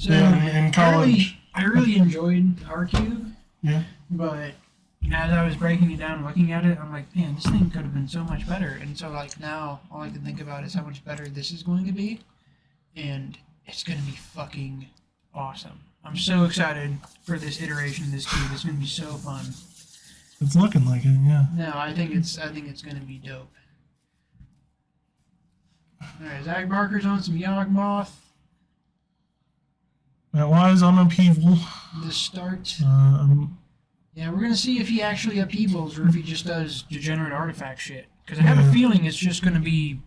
So in college. I really enjoyed R-Cube. Yeah. But as I was breaking it down, looking at it, I'm like, man, this thing could have been so much better. And so, like, now all I can think about is how much better this is going to be. And it's going to be fucking awesome. I'm so excited for this iteration of this cube. It's going to be so fun. It's looking like it, yeah. No, I think it's going to be dope. Alright, Zach Barker's on some Yawg Moth. Matt Wise on Upheaval. The start. Um, Yeah, we're gonna see if he actually upheavals or if he just does degenerate artifact shit. Because I have a feeling it's just gonna be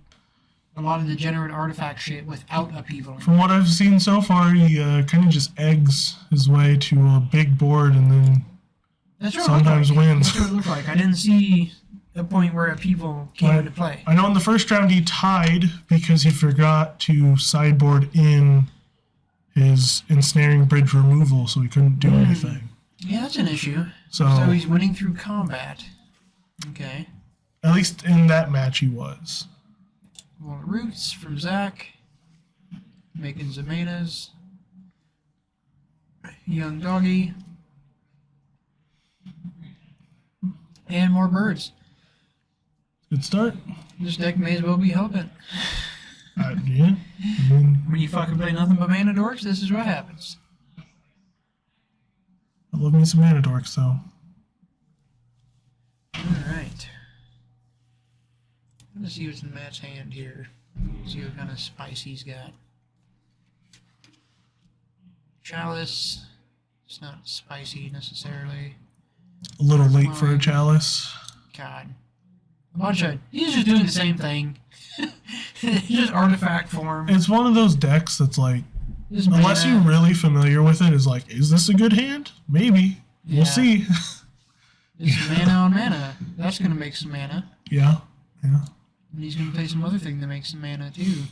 a lot of degenerate artifact shit without upheavaling. From what I've seen so far, he kind of just eggs his way to a big board and then sometimes wins. That's what it looked like. I didn't see a point where upheaval came into play. I know in the first round he tied because he forgot to sideboard in his ensnaring bridge removal, so he couldn't do anything. Yeah, that's an issue. So he's winning through combat. Okay. At least in that match he was. Well, roots from Zach. Making Zamanas. Young Doggy. And more birds. Good start. This deck may as well be helping. Yeah. I mean, When you fucking play nothing but mana dorks, this is what happens. I love me some mana dorks, though. Alright. Let's see what's in Matt's hand here. See what kind of spice he's got. Chalice. It's not spicy necessarily. A little late for a chalice. God. A bunch of... He's just doing the same thing. Just artifact form. It's one of those decks that's like, Just unless mana. you're really familiar with it, is like, is this a good hand? Maybe. Yeah. We'll see. Just mana on mana. That's going to make some mana. Yeah. And he's going to play some other thing that makes some mana, too.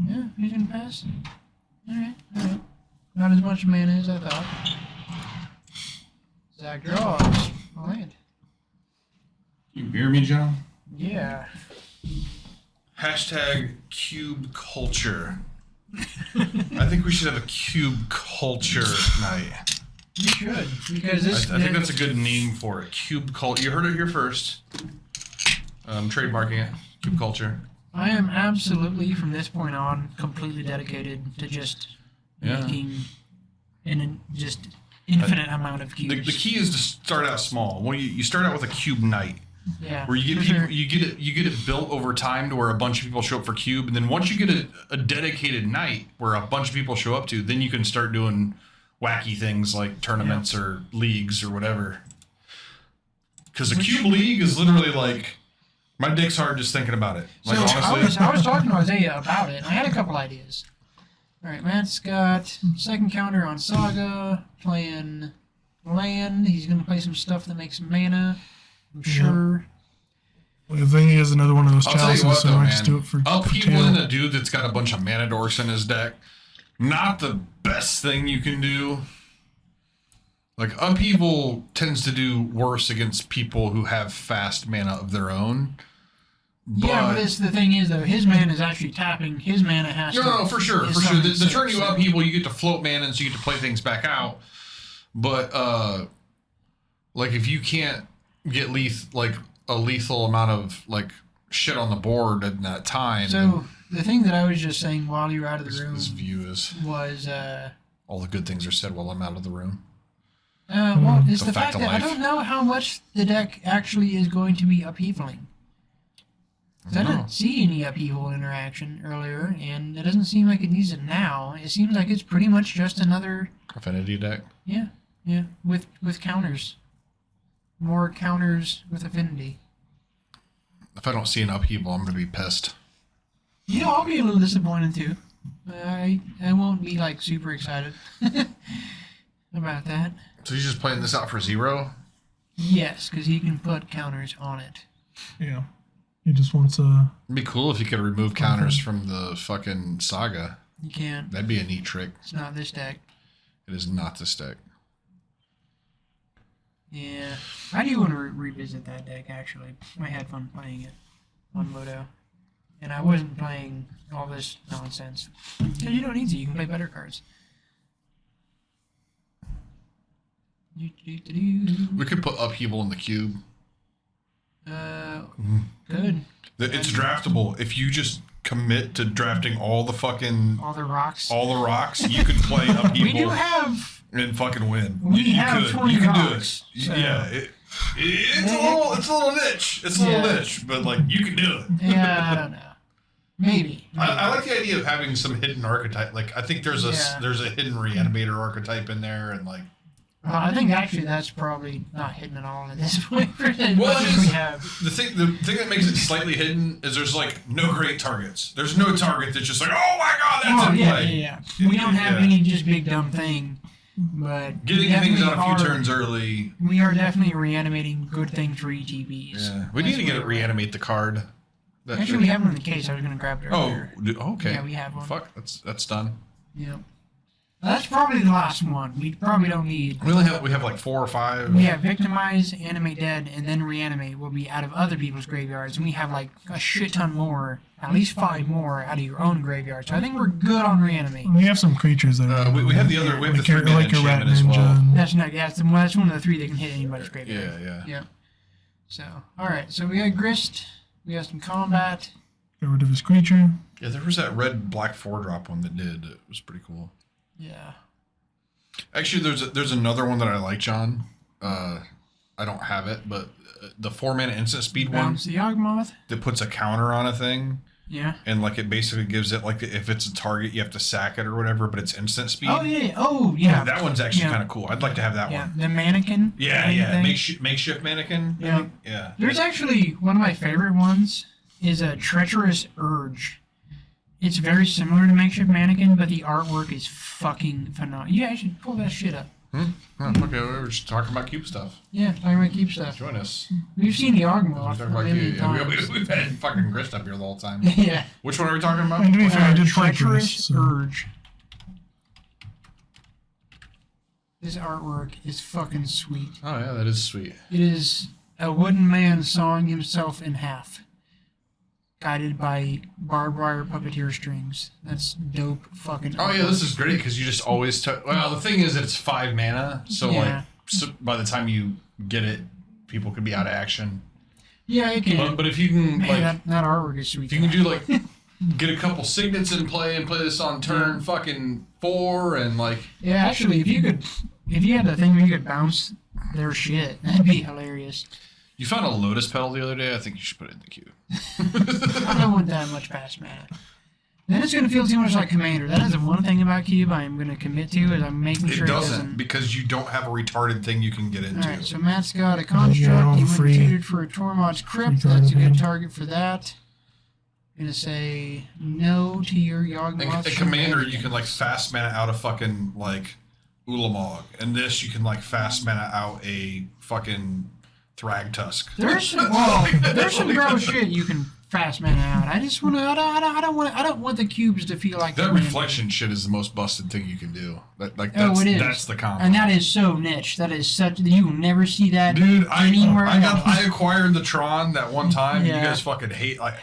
Yeah, he's going to pass. Alright. Not as much mana as I thought. Zach draws. Land. You hear me, John? Yeah. Hashtag cube culture. I think we should have a cube culture night. You should. Because this... I think that's a good name for it. Cube culture. You heard it here first. I'm trademarking it. Cube culture. I am absolutely, from this point on, completely dedicated to just making just infinite amount of cubes. The key is to start out small. Well, you start out with a cube night. Yeah, where you get people, you get it built over time to where a bunch of people show up for cube, and then once you get a dedicated night where a bunch of people show up to, then you can start doing wacky things like tournaments or leagues or whatever. Because a cube league is literally like, my dick's hard just thinking about it. Like, so honestly, I was talking to Isaiah about it, and I had a couple ideas. All right, Matt's got second counter on Saga, playing land. He's going to play some stuff that makes mana. I'm sure. Well, the thing is, another one of those I'll tell you chalices, what, so though, I man. just do it for Upheaval tail. in a dude that's got a bunch of mana dorks in his deck, not the best thing you can do. Like, Upheaval tends to do worse against people who have fast mana of their own. But it's, the thing is, though, his mana is actually tapping. His mana has to... No, for sure. The turn you Upheaval, you get to float mana, and so you get to play things back out. But, like, if you can't get a lethal amount of, like, shit on the board in that time... So, the thing that I was just saying while you were out of the room... This view is... Was, all the good things are said while I'm out of the room. Well, it's the fact of that I life. don't know how much the deck actually is going to be upheavaling. I didn't see any upheaval interaction earlier, and it doesn't seem like it needs it now. It seems like it's pretty much just another... Affinity deck? Yeah, with counters. More counters with Affinity. If I don't see an Upheaval, I'm going to be pissed. You know, I'll be a little disappointed, too. I won't be, like, super excited about that. So he's just playing this out for 0? Yes, because he can put counters on it. Yeah. He just wants a... It'd be cool if you could remove counters from the fucking Saga. You can't. That'd be a neat trick. It's not this deck. It is not this deck. Yeah. I do want to revisit that deck, actually. I had fun playing it on Moto. And I wasn't playing all this nonsense. Because you don't need to. You can play better cards. We could put Upheaval in the cube. Good. It's draftable. If you just commit to drafting all the rocks, you could play Upheaval. We do have... And fucking win. We have 20 You can rocks, do it. so. Yeah. It's a little niche. It's a little niche, but like you can do it. Yeah, I don't know. Maybe. I like the idea of having some hidden archetype. Like I think there's a hidden reanimator archetype in there, and like. Well, I think actually that's probably not hidden at all at this point. Well, we have. The thing that makes it slightly hidden is there's like no great targets. There's no target that's just like, oh my god, that's in play. Yeah. We don't have any just big dumb thing. But getting things out a few turns early. We are definitely reanimating good things for ETBs. Yeah, we need to reanimate the card. Actually, we have one in the case. I was going to grab it earlier. Oh, okay. Yeah, we have one. Fuck, that's done. Yep. That's probably the last one. We probably don't need. We have like 4 or 5. We have Victimize, Animate Dead, and then Reanimate will be out of other people's graveyards, and we have like a shit ton more, at least 5 more out of your own graveyard. So I think we're good on Reanimate. We have some creatures that are. We have the other. We have like the 3-mana like a rat enchantment as well. ninja. That's one of the 3 that can hit anybody's graveyard. Yeah. So all right. So we got Grist. We got some combat. Get rid of his creature. Yeah, there was that red black 4-drop one that did. It was pretty cool. Yeah. Actually, there's another one that I like, John. I don't have it, but the 4-mana instant speed one The Yawg that puts a counter on a thing. Yeah. And like it basically gives it like if it's a target, you have to sack it or whatever, but it's instant speed. Oh yeah. Oh yeah. That one's actually kind of cool. I'd like to have that one. The mannequin. Yeah. Makeshift mannequin. Yeah. Yeah. There's actually one of my favorite ones is a Treacherous Urge. It's very similar to Makeshift Mannequin, but the artwork is fucking phenomenal. Yeah, I should pull that shit up. Okay, we were just talking about cube stuff. Yeah, talking about cube stuff. Join us. We've seen the Yawg We've had fucking Grist up here the whole time. Yeah. Which one are we talking about? And to be fair, I did play Treacherous Grist, so. Urge. This artwork is fucking sweet. Oh yeah, that is sweet. It is a wooden man sawing himself in half, guided by barbed wire puppeteer strings. That's dope fucking Oh yeah, this is great because you just always well, the thing is that it's 5 mana, so by the time you get it, people could be out of action. Yeah, it can. But if you can that artwork is sweet. if you can do like get a couple signets in play and play this on turn fucking 4 and like Yeah, actually if you had the thing where you could bounce their shit, that'd be hilarious. You found a Lotus Petal the other day. I think you should put it in the queue. I don't want that much past mana. Then it's going to feel too much like Commander. That is the one thing about Cube I am going to commit to is I'm making sure it doesn't because you don't have a retarded thing you can get into. Alright, so Matt's got a Construct. He went suited for a Tormod's Crypt. That's a good target for that. I'm going to say no to your Yawg A Commander, you can like fast mana out a fucking like Ulamog. And this, you can like fast mana out a fucking Thrag Tusk. There's some gross shit you can fast mana out. I just want to. I don't want the cubes to feel like that reflection shit is the most busted thing you can do. It is. That's the combo. And that is so niche. That is such. You will never see that anywhere else. I acquired the Tron that one time. Yeah. You guys fucking hate like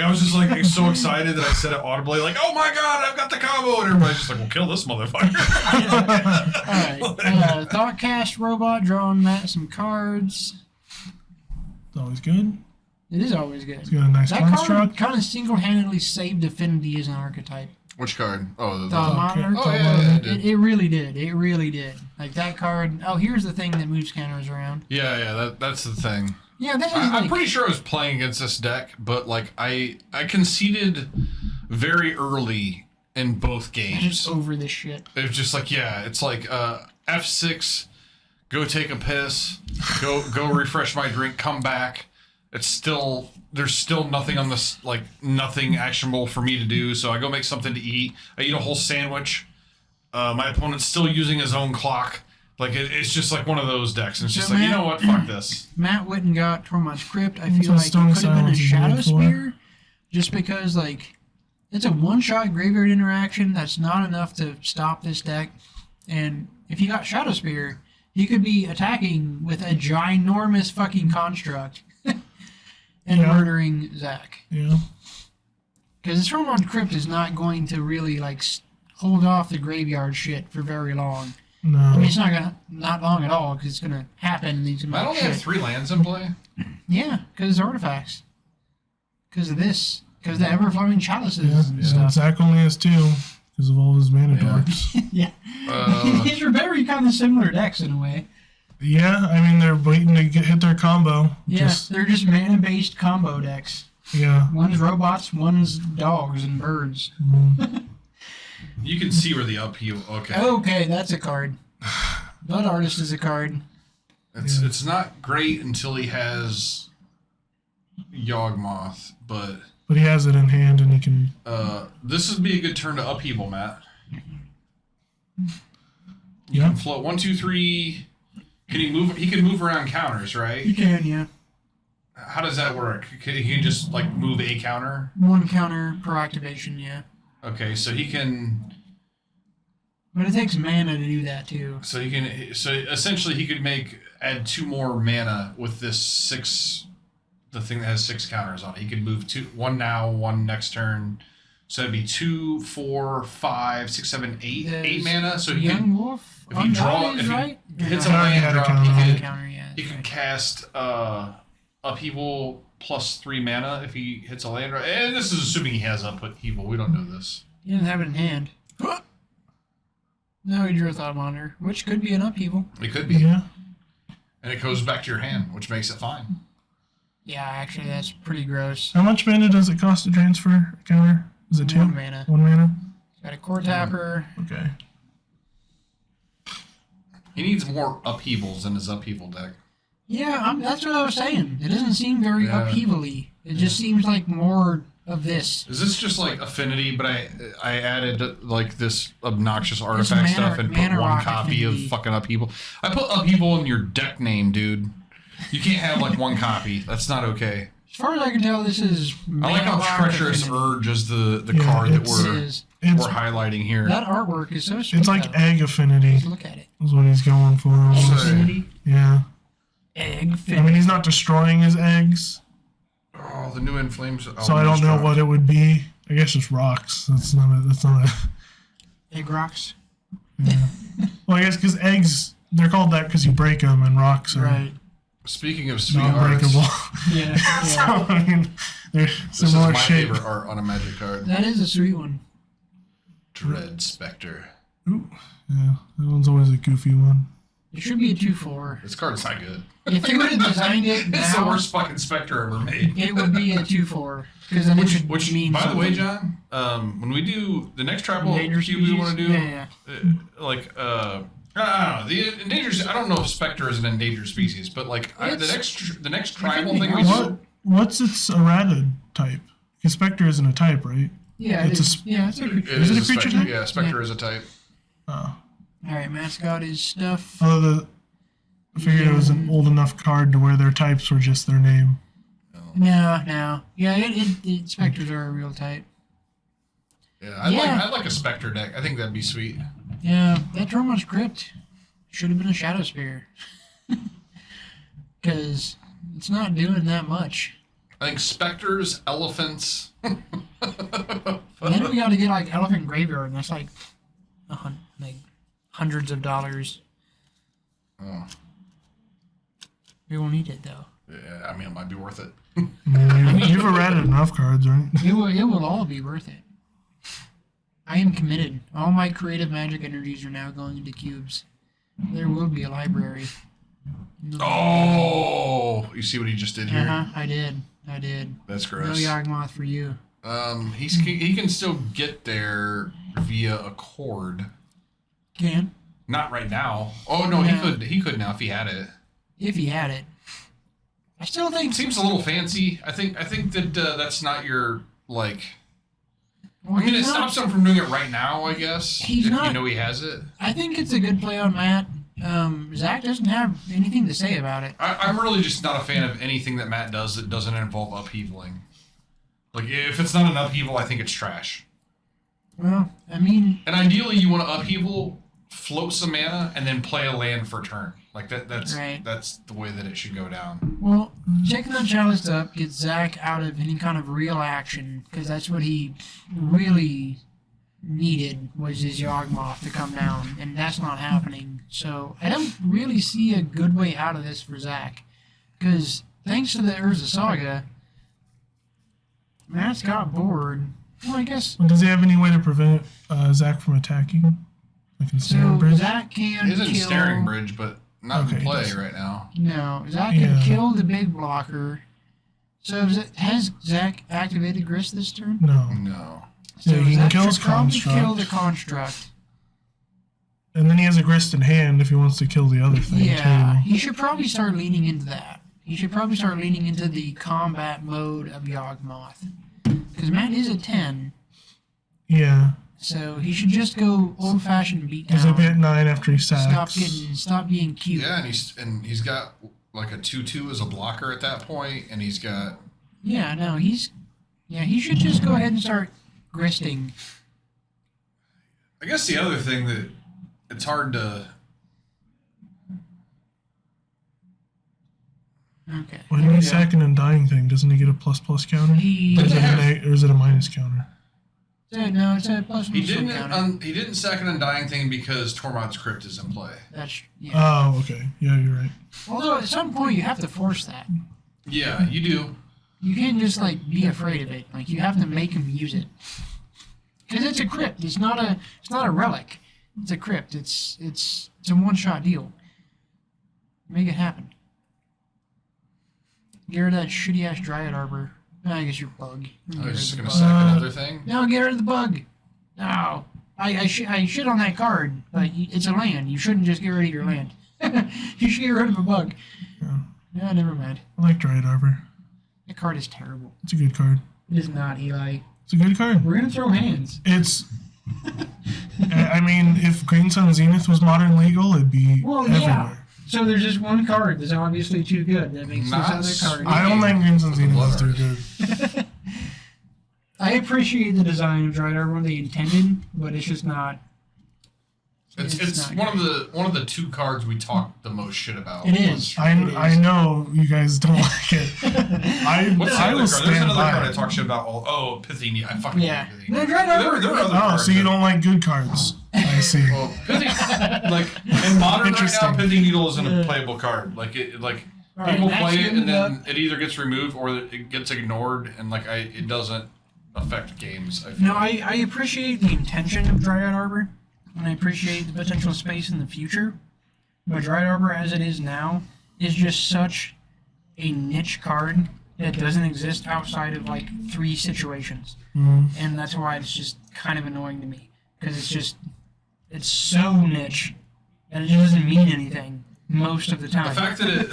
I was just like so excited that I said it audibly like, oh my god, I've got the combo, and everybody's just like, well, kill this motherfucker. Alright. Thoughtcast Robot, drawing Matt some cards. It's always good. It is always good. It's got a nice That construct. card kind of single-handedly saved Affinity as an archetype. Which card? Oh, The monitor. Oh yeah, it did. It really did. It really did. Like that card. Oh, here's the thing that moves counters around. Yeah. That's the thing. Yeah, this is I'm pretty sure I was playing against this deck, but like I conceded very early in both games. just over this shit. It was just like it's like F6, go take a piss, go refresh my drink, come back. There's still nothing on this, like nothing actionable for me to do. So I go make something to eat. I eat a whole sandwich. My opponent's still using his own clock. Like it's just like one of those decks. And it's just like, you know what? Fuck this. Matt went and got Tormod's Crypt. I feel like it could have been a Shadow Spear, just because like it's a one-shot graveyard interaction. That's not enough to stop this deck. And if he got Shadow Spear, he could be attacking with a ginormous fucking construct and murdering Zach. Yeah. Because Throne of Geth is not going to really like hold off the graveyard shit for very long. No. I mean, it's not long at all, because it's gonna happen. And he's gonna Matt be like, only have shit. 3 lands in play. Yeah, because it's artifacts. Because of this. Because the ever-flowing chalices Yeah, and yeah. stuff. Zach only has 2 because of all his mana Yeah. dorks. Yeah. Uh, These are very kind of similar decks in a way. Yeah, I mean they're waiting to hit their combo. Yeah, they're just mana-based combo decks. Yeah. One's robots, one's dogs and birds. you can see where the upheaval. Okay. Okay, that's a card. Blood Artist is a card. It's not great until he has Yawg Moth, but But he has it in hand and he can. this would be a good turn to upheaval, Matt. You Yeah. can float 1, 2, 3. Can he move? He can move around counters, right? You can, yeah. How does that work? He can just like move a counter. 1 counter per activation, yeah. Okay, so he can. But it takes mana to do that too. So he can. So essentially, he could add 2 more mana with this 6. The thing that has 6 counters on it. He could move 1 now, 1 next turn. So that'd be 2, 4, 5, 6, 7, 8. There's 8 mana. So he Young can. Wolf. If he draw, Undying, if he right? hits a Yeah. already land had a drop, counter. he could. Counter, yeah. He that's can right. cast upheaval plus 3 mana if he hits a land. And this is assuming he has upheaval. We don't know this. He doesn't have it in hand. No, he drew a Thought Monitor, which could be an upheaval. It could be, Yeah. and it goes back to your hand, which makes it fine. Yeah, actually, that's pretty gross. How much mana does it cost to transfer a counter? Is it 2? 1 mana. 1 mana? Got a Core Tapper. Okay. He needs more upheavals in his upheaval deck. Yeah, that's what I was saying. It doesn't seem very Yeah. upheaval-y. It just seems like more of this. Is this just like Affinity, but I added like this obnoxious artifact mana- stuff and put mana 1 rock copy Affinity. of fucking upheaval? I put upheaval in your deck name, dude. You can't have like 1 copy. That's not okay. As far as I can tell, this is. I like how Mana Rock Treacherous Affinity. Urge is the Yeah, card that It we're is. It's highlighting here. That artwork is so sweet. it's like though. egg affinity Just look at it. is what he's going for. almost. Affinity. Yeah. Egg. I mean, he's not destroying his eggs, Oh, the new Inflames. so I don't know what it would be. I guess it's rocks. That's not a. Egg rocks. Yeah. Well, I guess because eggs, they're called that because you break them, and rocks are Right. Speaking of sweet arts, non-breakable. Yeah. So, yeah. I mean, they're this is similar my shape. favorite art on a Magic card. That is a sweet one. Dread Spectre. Ooh, yeah, that one's always a goofy one. It should be a 2/4. This card's not good. If they would have designed it It's the now, worst fucking Spectre ever made. it would be a 2/4. Because then it would Which, mean by the way, something. John, when we do the next tribal Endangered cube we species? want to do, Yeah, yeah. I don't know, the endangered. I don't know if Spectre is an endangered species, but like the next tribal be thing we awesome. do. What's its errata type? Because Spectre isn't a type, right? Yeah, It's it's a yeah, it's a creature. Is it a creature Spectre? type? Yeah, Spectre Yeah. is a type. Oh. Alright, mascot is stuff. I figured it was an old enough card to where their types were just their name. No. Yeah, it specters are a real type. Yeah, Yeah. I'd like a Spectre deck. I think that'd be sweet. Yeah, that Dromo's Crypt should have been a Shadow Spear. Because it's not doing that much. I think Spectres, Elephants. And then we got to get like Elephant Graveyard, and that's like hundreds of dollars. Oh, We won't need it though. yeah, I mean, it might be worth it. I mean, you've errated enough cards, right? It will all be worth it. I am committed. All my creative magic energies are now going into cubes. There will be a library. Oh, you see what he just did here? I did. That's No gross. Yawgmoth for you. He can still get there via a cord. Can. Not right now. Oh no, Yeah. he could now if he had it. If he had it. I still think... It seems a little fancy. I think that that's not your like. Well, I mean, it he's not- stops him from doing it right now. I guess He's if you not- know he has it. I think it's a good play on Matt. Zach doesn't have anything to say about it. I'm really just not a fan of anything that Matt does that doesn't involve upheavaling. Like if it's not an upheaval, I think it's trash. Well, I mean, And ideally, you want to upheaval, float some mana, and then play a land for turn. Like that's Right. that's the way that it should go down. well, checking that chalice up gets Zach out of any kind of real action, because that's what he really needed was his Yawgmoth to come down, and that's not happening. So I don't really see a good way out of this for Zach, because thanks to the Urza Saga, Matt's got bored. Well, I guess Does he have any way to prevent Zach from attacking? Like in Snaring so. Bridge? Zach can It is in kill. Staring Bridge, but not Okay, in play yes. right now. No, Zach Yeah. can kill the big blocker. So has Zach activated Grist this turn? No. No. So Yeah, he can Zach kill should his probably construct. kill the construct. And then he has a grist in hand if he wants to kill the other thing Yeah, too. he should probably start leaning into that. He should probably start leaning into the combat mode of Yawgmoth. Because Matt is a 10, Yeah. so he should just go old-fashioned beat He's up at down. 9 after he sacks. Stop being cute. Yeah, and he's got like a 2/2 as a blocker at that point, and he's got Yeah, no, he should just go ahead and start gristing. I guess the other thing that it's hard to Okay. When there we he's go. sacking and dying thing, doesn't he get a ++ counter? He Or is it or is it a minus counter? no, it's a plus he one counter. didn't second Undying thing because Tormod's Crypt is in play. That's yeah. Oh, okay. Yeah, you're right. Although at some point you have to force that. Yeah, you do. You can't just like be afraid of it. Like you have to make him use it. Because it's a crypt. It's not a relic. It's a crypt. It's a one-shot deal. Make it happen. Get rid of that shitty ass Dryad Arbor. I guess you're bug. I was just gonna say. sack another thing. No, get rid of the bug. No. I shit on that card, but it's a land. You shouldn't just get rid of your land. You should get rid of a bug. Yeah, never mind. I like Dryad Arbor. That card is terrible. It's a good card. It is not, Eli. It's a good card. We're gonna throw hands. It's. I mean, if Green Sun Zenith was modern legal, it'd be Well, everywhere. yeah. So there's just one card that's obviously too good. That makes Not this other card. I don't think Green Sun Zenith is too good. I appreciate the design of Dryad Arbor they intended, but it's just not. It's not one of the two cards we talked the most shit about. It is. I know you guys don't like it. What's the I other will card? There's stand another by card I it. talk shit about. Pithy. I fucking Yeah. hate Pithy. No, Dryad Arbor. There were other Oh, cards so you that- don't like good cards. I see. Well, Pithy, like in modern right Interesting. now, Pithy Needle isn't a playable card. Like people next play it game and then up. it either gets removed or it gets ignored, and it doesn't affect games. I feel. No, I appreciate the intention of Dryad Arbor, and I appreciate the potential space in the future. But Dryad Arbor, as it is now, is just such a niche card that doesn't exist outside of like 3 situations, and that's why it's just kind of annoying to me because it's so niche that it doesn't mean anything most of the time. The fact that it,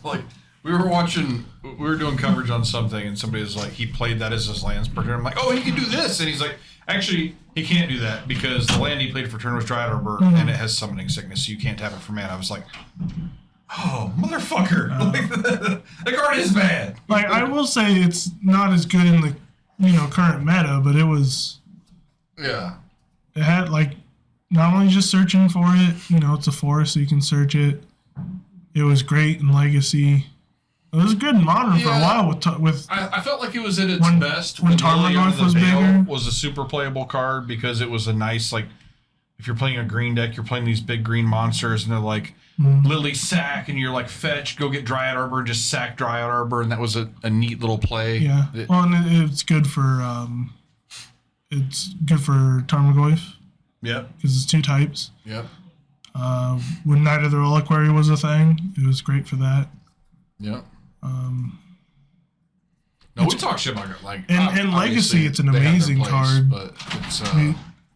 like, we were doing coverage on something, and somebody was like, he played that as his lands per turn. I'm like, oh, he can do this, and he's like, actually, he can't do that because the land he played for turn was Dryad Arbor, and it has Summoning Sickness, so you can't tap it for mana. I was like, oh, motherfucker! Like, the card is bad. Like, I will say it's not as good in the current meta, but it had like not only just searching for it, it's a forest, so you can search it. It was great in Legacy. It was good in Modern for a while with I felt like it was at its best when when Lily Tarmogoyf Under the was Veil bigger. was a super playable card because it was a nice, like, if you're playing a green deck, you're playing these big green monsters, and they're like, Lily sack, and you're like, fetch, go get Dryad Arbor, and just sack Dryad Arbor, and that was a neat little play. yeah. Well, and it's good for Tarmogoyf Yep. because it's 2 types. Yep. When Night of the Reliquary was a thing, it was great for that. Yep. No, we talk shit about it. Like, in obviously, Legacy, it's an they have their amazing place, card. but it's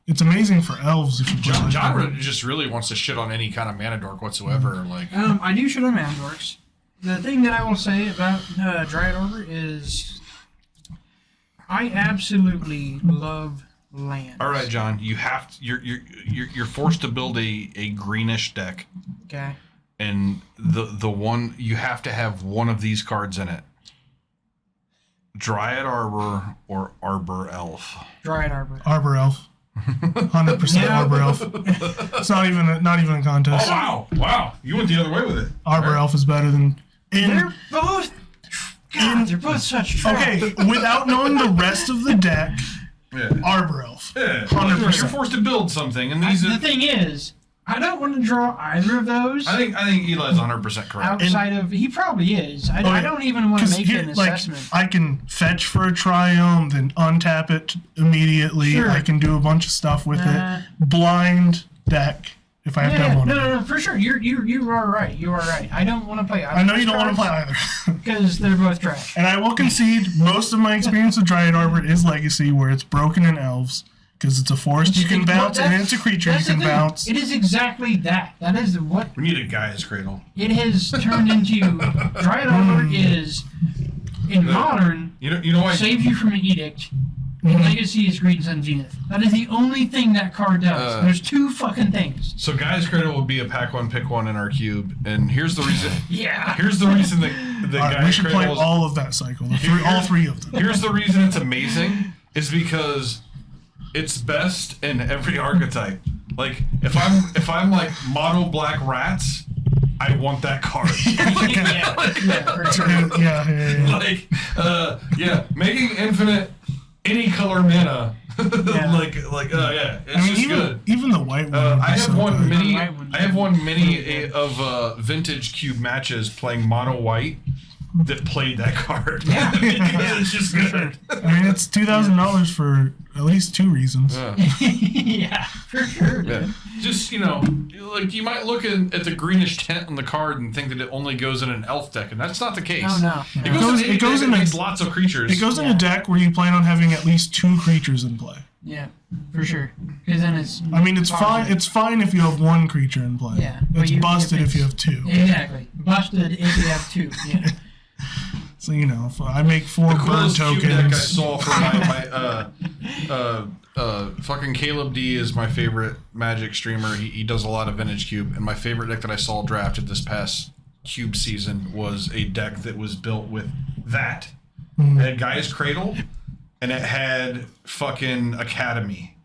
It's amazing for elves if you play John just really wants to shit on any kind of mana dork whatsoever. Like, I do shit on Mandorks. The thing that I will say about Dryad Arbor is I absolutely love lands. all right, John, you have to, you're forced to build a greenish deck. Okay. And the one you have to have one of these cards in it. Dryad Arbor or Arbor Elf. Dryad Arbor. Arbor Elf. 100% Arbor Elf. It's not even a contest. Oh wow! You went the other way with it. Arbor Elf is better than. They're both. God, they're both such trash. Okay, without knowing the rest of the deck, Arbor Elf. Yeah, 100%. you're forced to build something, and these. The thing is, I don't want to draw either of those. I think Eli's 100% correct. Outside of, he probably is. I don't even want to make an assessment. I can fetch for a triumph, then untap it immediately. Sure. I can do a bunch of stuff with it. Blind deck. If I have to have one. No, for sure. You are right. You are right. I don't want to play either. I know you don't want to play either. Because they're both trash. And I will concede, most of my experience with Dryad Arbor is Legacy, where it's broken in elves. Because it's a forest you can bounce, and it's a creature you can bounce. It is exactly that. That is what... We need a Gaia's Cradle. It has turned into... Dryad Arbor is, in Modern, you know why? saves you from an edict. In Legacy is Greed and Sun Zenith. That is the only thing that card does. There's two fucking things. So Gaia's Cradle will be a pack one, pick one in our cube, and here's the reason. Yeah. Here's the reason that Gaia's we should play Cradle all of that cycle. All three of them. Here's the reason it's amazing is because it's best in every archetype. Like if I'm like mono black rats, I want that card. For sure. Yeah. Like making infinite any color mana. Yeah. It's just good. Even the white one. I have one mini. White one's I have one mini of vintage cube matches playing mono white that played that card. Yeah. Because it's just good. I mean, it's $2,000 for at least two reasons. Yeah, for sure. Yeah. Just, like you might look at the greenish tint on the card and think that it only goes in an elf deck, and that's not the case. Oh, no. It goes in lots of creatures. It goes in a deck where you plan on having at least two creatures in play. Yeah, for sure. Because then it's... I mean, it's fine. It's fine if you have one creature in play. Yeah. It's busted if you have two. Exactly. Busted if you have two. Yeah. So, if I make 4 the bird coolest cube deck I tokens. saw for my fucking Caleb D is my favorite Magic streamer. He does a lot of vintage cube, and my favorite deck that I saw drafted this past cube season was a deck that was built with that. It had Gaia's Cradle, and it had fucking Academy.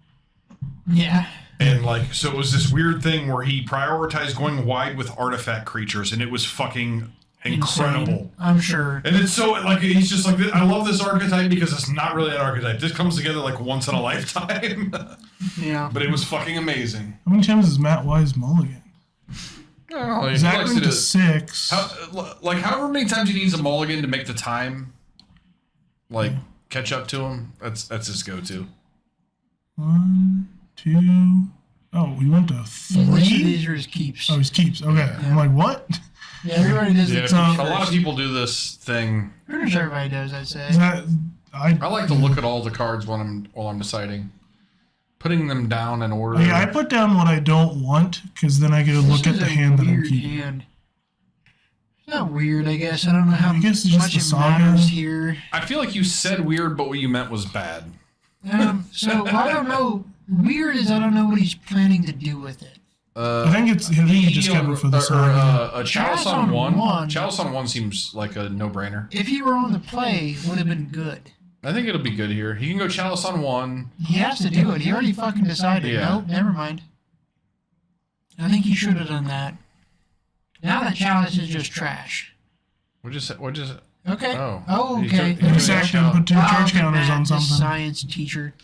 Yeah. And so it was this weird thing where he prioritized going wide with artifact creatures, and it was fucking incredible. Insane, I'm sure. And it's so he's just like, I love this archetype because it's not really an archetype. This comes together once in a lifetime. Yeah. But it was fucking amazing. How many times is Matt Wise mulligan? Oh, Zach went to 6. However many times he needs a mulligan to make the time, catch up to him. That's his go-to. 1, 2. Oh, we went to 3. These are his keeps. Oh, his keeps. Okay. Yeah. I'm like, what? Yeah, everybody does Yeah, the keeps a lot of first. people do this thing. Pretty much everybody does, I'd say. Is that, I like to look at all the cards while I'm deciding, putting them down in order. Yeah, I put down what I don't want because then I get to look at the hand that I'm weird keeping. hand. It's not weird, I guess. I don't know how I guess it's just much the it saga. matters here. I feel like you said weird, but what you meant was bad. So I don't know. Weird is I don't know what he's planning to do with it. I think he just kept it for the saga. Chalice on one. Chalice on one seems like a no-brainer. If he were on the play, it would have been good. I think it'll be good here. He can go Chalice on one. He has to do it. He already fucking decided. Yeah. Nope, never mind. I think he should have done that. Now that Chalice is just trash. What just? Okay. Oh. Okay. He Zach didn't put 2 charge counters on The something. science teacher.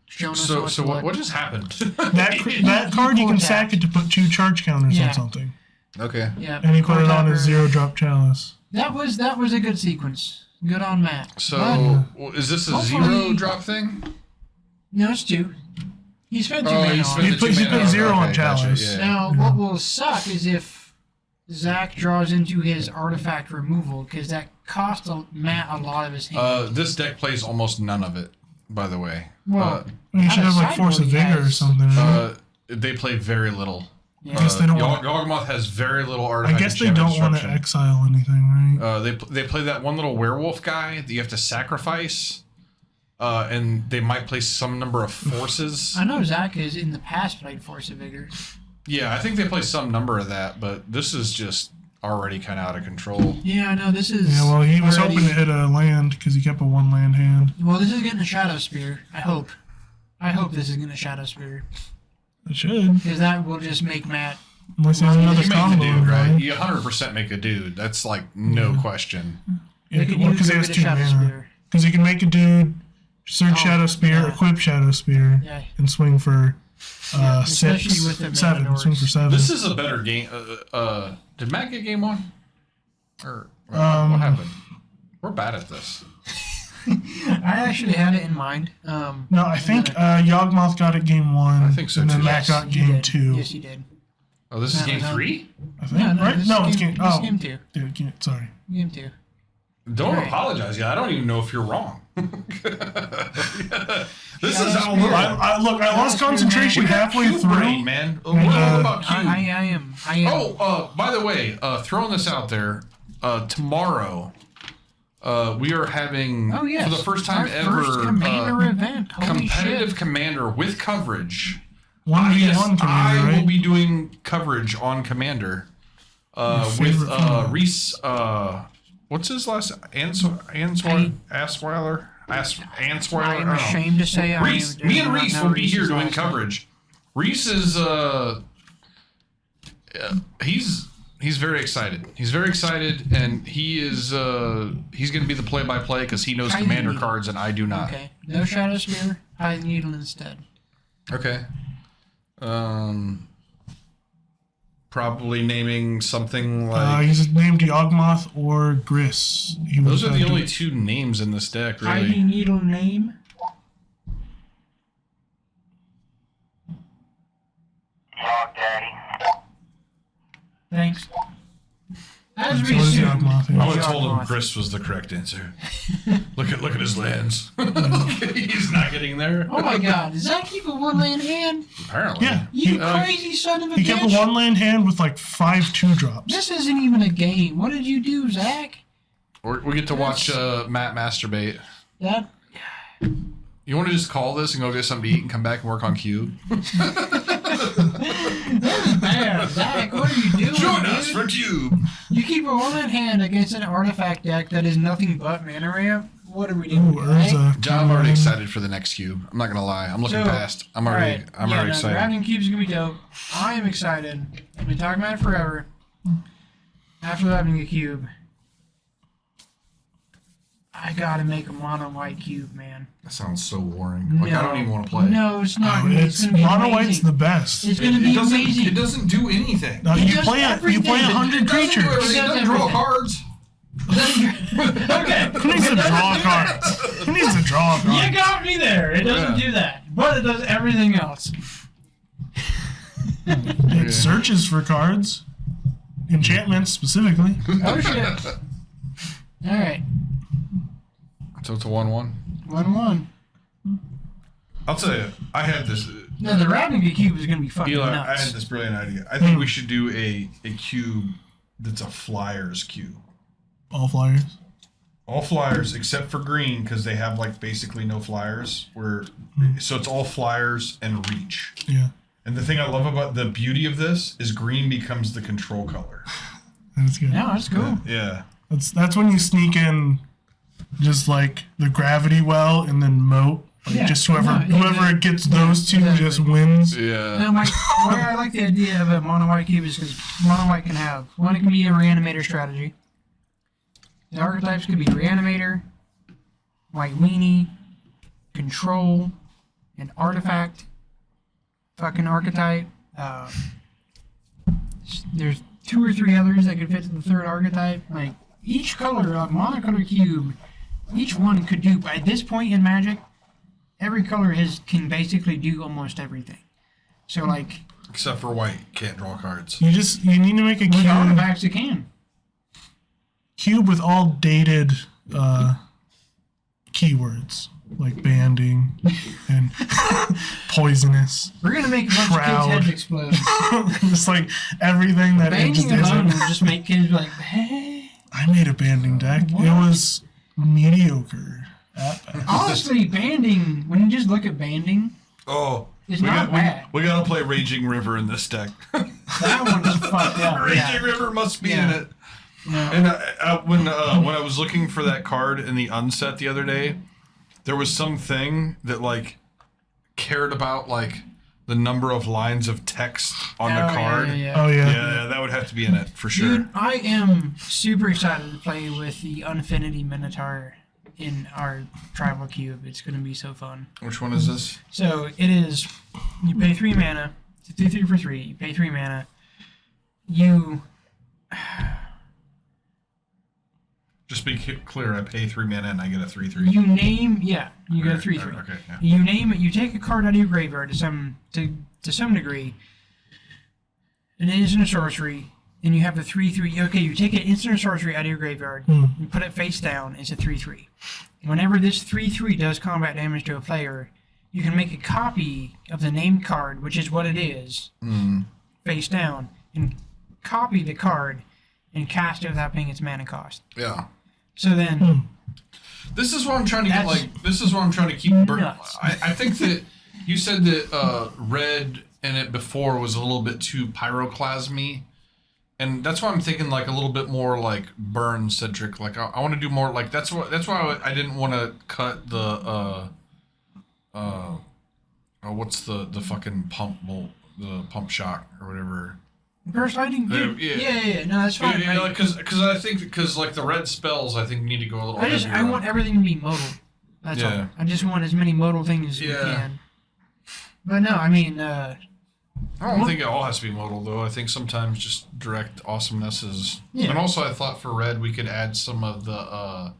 Showing us What just happened? That card, you can sack it to put 2 charge counters on something. Okay. Yeah. And he put it on his 0-drop Chalice. That was a good sequence. Good on Matt. So is this a hopefully- 0-drop thing? No, it's 2. He spent 2 Oh, mana he on spent it. the 2 He mana put 0 on okay, Chalice. Gotcha, yeah. Now, what will suck is if Zach draws into his artifact removal, because that cost Matt a lot of his hand. This deck plays almost none of it, by the way. Well, You should have like Force of Vigor or something. Right? They play very little. yeah. guess they don't want- Yawgmoth has very little I artifact. guess they don't want to exile anything, right? They play that one little werewolf guy that you have to sacrifice, and they might play some number of forces. I know Zach has in the past played Force of Vigor. Yeah, I think they play some number of that, but this is just already kind of out of control. Yeah, I know this is. Yeah, well, he was already- hoping to hit a land because he kept a 1-land hand. Well, this is getting a Shadow Spear. I hope this is getting a Shadow Spear It should. because that will just make Matt. Unless he has Well, another You make the combo. dude, right? right? You 100% make a dude. That's like no question. Yeah, They could because use he has a 2 Shadow mana. Spear. Because he can make a dude, Search Shadow Spear, yeah. equip Shadow Spear, Yeah. and swing for especially 6, with the 7. Mandalores. Swing for 7. This is a better game. Did Matt get game on? Or what happened? We're bad at this. I actually had it in mind. No, I think Yawg got it game 1. I think so, and then too. Matt got he game did. 2. Yes, he did. Oh, this is No, game no. 3? I think, right? this No, is it's game. this is Oh, game 2. dude, sorry. Game 2. Don't Right. apologize. Yeah, I don't even know if you're wrong. This is how Spear. I lost concentration we got halfway Cube through. brain, man. What about Cube? I am. Oh, by the way, throwing this out there, tomorrow, we are having Oh, yes. for the first time Our ever first Commander event. Holy competitive shit. Commander with coverage. 1v1 Yes, Commander, I right? will be doing coverage on Commander with favorite commander. Reese. What's his last? Answeiler. Answeiler. I am ashamed to say Reese. I Me and do not Reese know will be here Reese's doing last name. coverage. Reese is he's very excited. He's very excited, and he's going to be the play-by-play because he knows High Commander Needle. cards and I do not. Okay. No Shadow Spear. High Needle instead. Okay. Probably naming something like. He's named Yawgmoth or Gris. Those are the only two names in this deck, High really. Needle name. Yawg, Daddy. Thanks. As So we is assumed. Yawgmoth. I Yeah. would have told him Yawgmoth. Chris was the correct answer. Look at his lands. He's not getting there. Oh my god, does that keep a one-land hand? Apparently. Yeah. You He- crazy son of a He bitch! kept a 1-land hand with like 5 2-drops. This isn't even a game. What did you do, Zach? We get to watch Matt masturbate. That You want to just call this and go get something to eat and come back and work on Cube? man, Zach, what are you doing? Join dude? us for Cube. You keep a one-land hand against an artifact deck that is nothing but mana ramp. What are we doing? Ooh, right? Urza. John, I'm already excited for the next Cube. I'm not gonna lie. I'm looking So, past. I'm already excited. Drafting Cube's gonna be dope. I am excited. I've been talking about it forever. After having a cube, I gotta make a mono white cube, man. That sounds so boring. Like I don't even want to play. No, it's not. Oh, it's gonna be mono white's amazing. the best. It's gonna be amazing. It doesn't do anything. No, It you does play everything. 100 It doesn't do creatures. everything. It It does doesn't draw everything. cards. Okay. Who needs to draw cards? Who needs to draw You cards? got me there. It doesn't Yeah. do that, but it does everything else. It searches for cards. Enchantments specifically. Oh shit! All right, So it's a 1-1. 1-1. I'll tell you. I had this. No, the Ravnica cube is gonna be fucking Eli, I nuts. had this brilliant idea. I think we should do a cube that's a flyers cube. All flyers. All flyers except for green because they have like basically no flyers. So it's all flyers and reach. Yeah. And the thing I love about the beauty of this is green becomes the control color. That's good. No, that's cool. Yeah. That's when you sneak in just like the gravity well and then moat. Like Yeah. just whoever No, whoever gets those two exactly. just wins. Yeah. No, why I like the idea of a mono white cube is because mono white can have one. It can be a reanimator strategy. The archetypes could be reanimator, white weenie, control, an artifact, fucking archetype. There's 2 or 3 others that could fit to the third archetype. Like each color, a monocolor cube, each one could do. At this point in Magic, every color can basically do almost everything. So like Except for white, can't draw cards. You need to make a with artifacts, it can. cube with all dated keywords like banding and poisonous. We're gonna make a bunch Proud. of kids' heads explode. Just like everything that it just Banding alone isn't. will just make kids be like, hey. I made a banding deck. What? It was mediocre at best. Honestly, banding, when you just look at banding, Oh. it's not bad. We gotta play Raging River in this deck. That one's fucked up. Raging Yeah. River must be Yeah. in it. No. And when I was looking for that card in the unset the other day, there was something that like cared about like the number of lines of text on the card. Oh yeah. Yeah, that would have to be in it for sure. Dude, I am super excited to play with the Affinity Minotaur in our tribal cube. It's going to be so fun. Which one is this? So it is, you pay 3 mana, it's a 2/3 for 3, you pay 3 mana, you, Just be clear, I pay 3 mana and I get a 3/3. you name, yeah, you get a 3/3. Okay, yeah. You name it, you take a card out of your graveyard to some degree, an instant sorcery, and you have a 3/3, okay, you take an instant sorcery out of your graveyard, and put it face down, it's a 3/3. Whenever this 3/3 does combat damage to a player, you can make a copy of the named card, which is what it is, face down, and copy the card and cast it without paying its mana cost. Yeah. So then, This is what I'm trying to get, That's like, this is what I'm trying to keep... nuts. I think that you said that red in it before was a little bit too pyroclasmy. And that's why I'm thinking, like, a little bit more, like, burn-centric. Like, I want to do more, like, that's why I didn't want to cut the, what's the fucking pump bolt, the pump shock, or whatever. burst lightning? Yeah, no, that's fine. Yeah, because I think, because, like, the red spells, I think, need to go a little heavier. I want everything to be modal. That's all. I just want as many modal things as we can. But no, I mean, I don't think it all has to be modal, though. I think sometimes just direct awesomeness is... Yeah. And also, I thought for red, we could add some of the,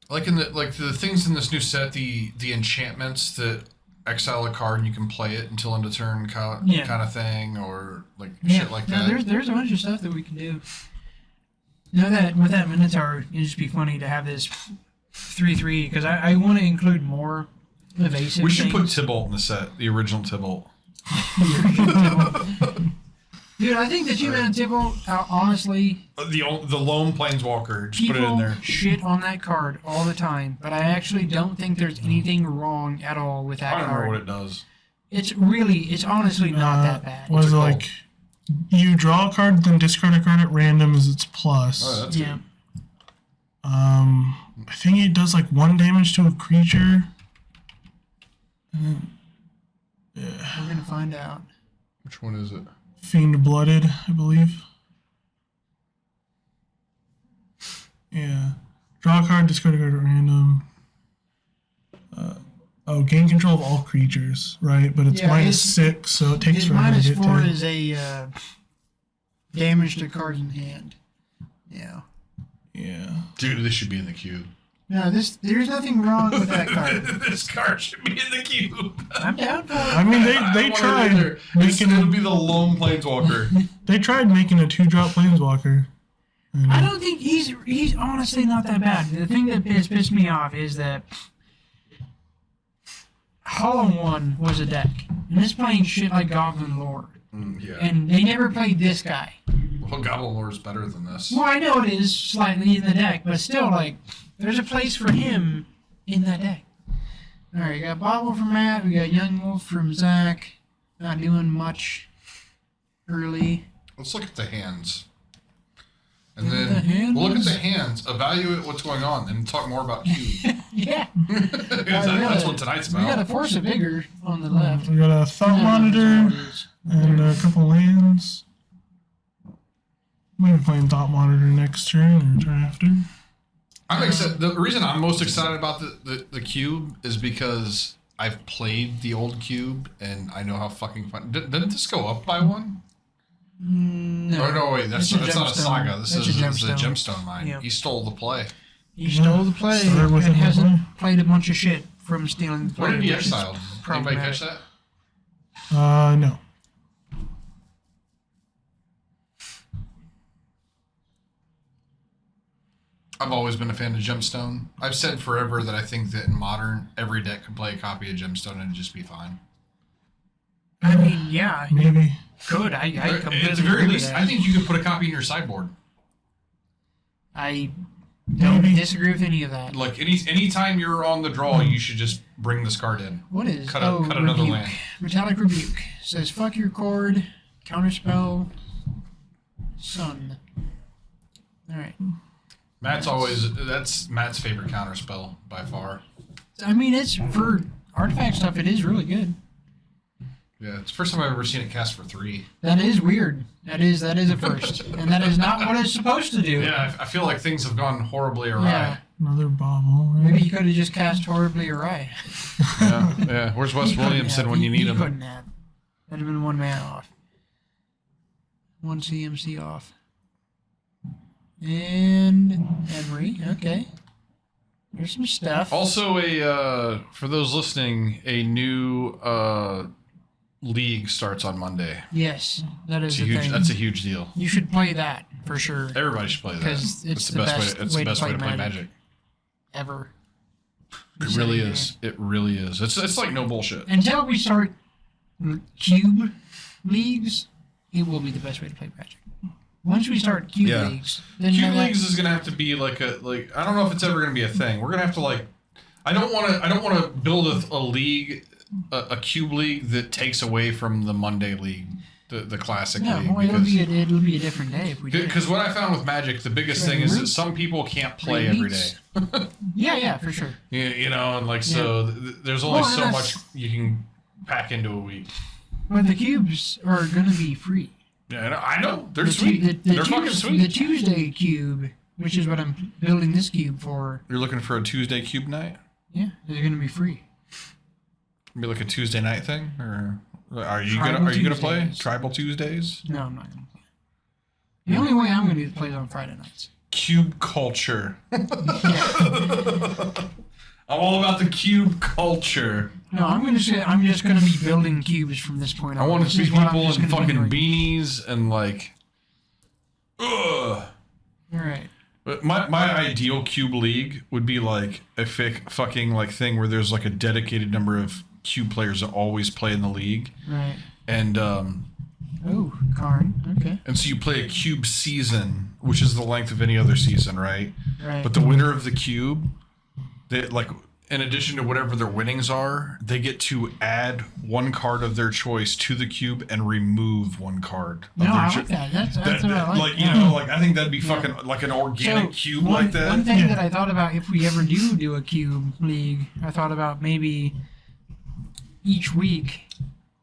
like, in the things in this new set, the enchantments that exile a card and you can play it until end of turn kind of thing, or, like, shit like that. There's a bunch of stuff that we can do. You know that with that Minotaur, it'd just be funny to have this 3/3, because I want to include more evasive We should put things. Tybalt in the set, the original Tybalt. Dude, I think the 2-mana Tybalt, honestly, The lone planeswalker. Just put it in people there. shit on that card all the time, but I actually don't think there's anything wrong at all with that I don't card. know what it does. It's honestly not that bad. Was What's it it like you draw a card, then discard a card at random as its plus? Oh, that's Yeah. I think it does like 1 damage to a creature. We're gonna find out. Which one is it? Fiend Blooded, I believe. Yeah. Draw a card, discard a card at random. Gain control of all creatures, right? But it's -6, so it takes His forever to get -4 to. is a damage to cards in hand. Yeah. Yeah. Dude, this should be in the cube. No, there's nothing wrong with that card. This card should be in the cube. I'm down for it. I mean, they want it in tried there. It'll making be the lone planeswalker. they tried making a 2-drop planeswalker. I don't think he's honestly not that bad. The thing that has pissed me off is that Hollow One was a deck, and it's playing shit like Goblin Lore, Yeah. and they never played this guy. Well, Goblin Lore is better than this. Well, I know it is slightly in the deck, but still, like, there's a place for him in that deck. All right, we got Bobble from Matt. We got Young Wolf from Zach. Not doing much early. Let's look at the hands. And Look at then the hands? we'll look at the hands, evaluate what's going on, and talk more about cube. Yeah. That's what tonight's We got a about. Force of Vigor on the left. We got a Thought Monitor and a couple lands. Maybe playing Thought Monitor next turn or turn after. I'm excited. The reason I'm most excited about the cube is because I've played the old cube and I know how fucking fun. Didn't this go up by one? No. Oh no, wait, that's It's a not a gemstone. saga. This That's is a the gemstone. gemstone mine. Yeah. He stole the play. He stole the play Started with and him hasn't before. played a bunch of shit from stealing the play. Where did he which is exile? Anybody problematic. catch that? No. I've always been a fan of gemstone. I've said forever that I think that in modern, every deck could play a copy of gemstone and it'd just be fine. I mean, yeah, you Maybe. could. I completely At the very agree least, with that. I think you could put a copy in your sideboard. I don't Maybe. disagree with any of that. Like anytime you're on the draw, you should just bring this card in. What is? Cut another Rebuke. land. Metallic Rebuke says, "Fuck your cord, counterspell, Sun." All right. That's Matt's favorite counterspell by far. I mean, it's for artifact stuff. It is really good. Yeah, it's the first time I've ever seen it cast for 3. That is weird. That is a first, and that is not what it's supposed to do. Yeah, I feel like things have gone horribly awry. Yeah. Another bobble. Maybe he could have just cast horribly awry. Yeah. Where's Wes He couldn't Williamson have. when you need he him? couldn't have. That'd have been one man off. One CMC off. And Emery, okay. There's some stuff. Also, for those listening, a new league starts on Monday. Yes, that is It's a the huge. thing. That's a huge deal. You should play that for sure. Everybody should play that. 'Cause it's That's the best It's the way to best way to play play Magic. Magic. Ever. It really is. It really is. It's like no bullshit. Until we start cube leagues, it will be the best way to play Magic. Once we start cube Yeah. leagues, then Cube that- leagues is gonna have to be like I don't know if it's ever gonna be a thing. We're gonna have to I don't want to build a league, a cube league that takes away from the Monday league, the classic No, league. well, it'll be a different day if we do. Because what I found with Magic, the biggest thing is that some people can't play every day. Yeah, for sure. You know, and there's only Well, so and much you can pack into a week. But the cubes are gonna be free. Yeah, I know. They're The sweet. They're fucking sweet. The Tuesday cube, which is what I'm building this cube for. You're looking for a Tuesday cube night? Yeah, they're gonna be free. Be like a Tuesday night thing, or are you Tribal gonna play Tuesdays. Tribal Tuesdays? No, I'm not gonna play. The only way I'm gonna do is play on Friday nights. Cube culture. Yeah. I'm all about the cube culture. No, I'm just gonna be building cubes from this point on. I want to This see is what I'm people just in gonna be fucking doing. beanies and ugh. All right. But my ideal cube league would be like a fucking thing where there's like a dedicated number of cube players that always play in the league, Right. and Oh, Karn. Okay. and so you play a cube season, which is the length of any other season, right? Right. But the winner of the cube, they in addition to whatever their winnings are, they get to add one card of their choice to the cube and remove one card. Of No, their I cho- like that. That's what I like. you know, I think that'd be fucking like an organic cube one, like that. One thing that I thought about if we ever do a cube league, I thought about maybe each week,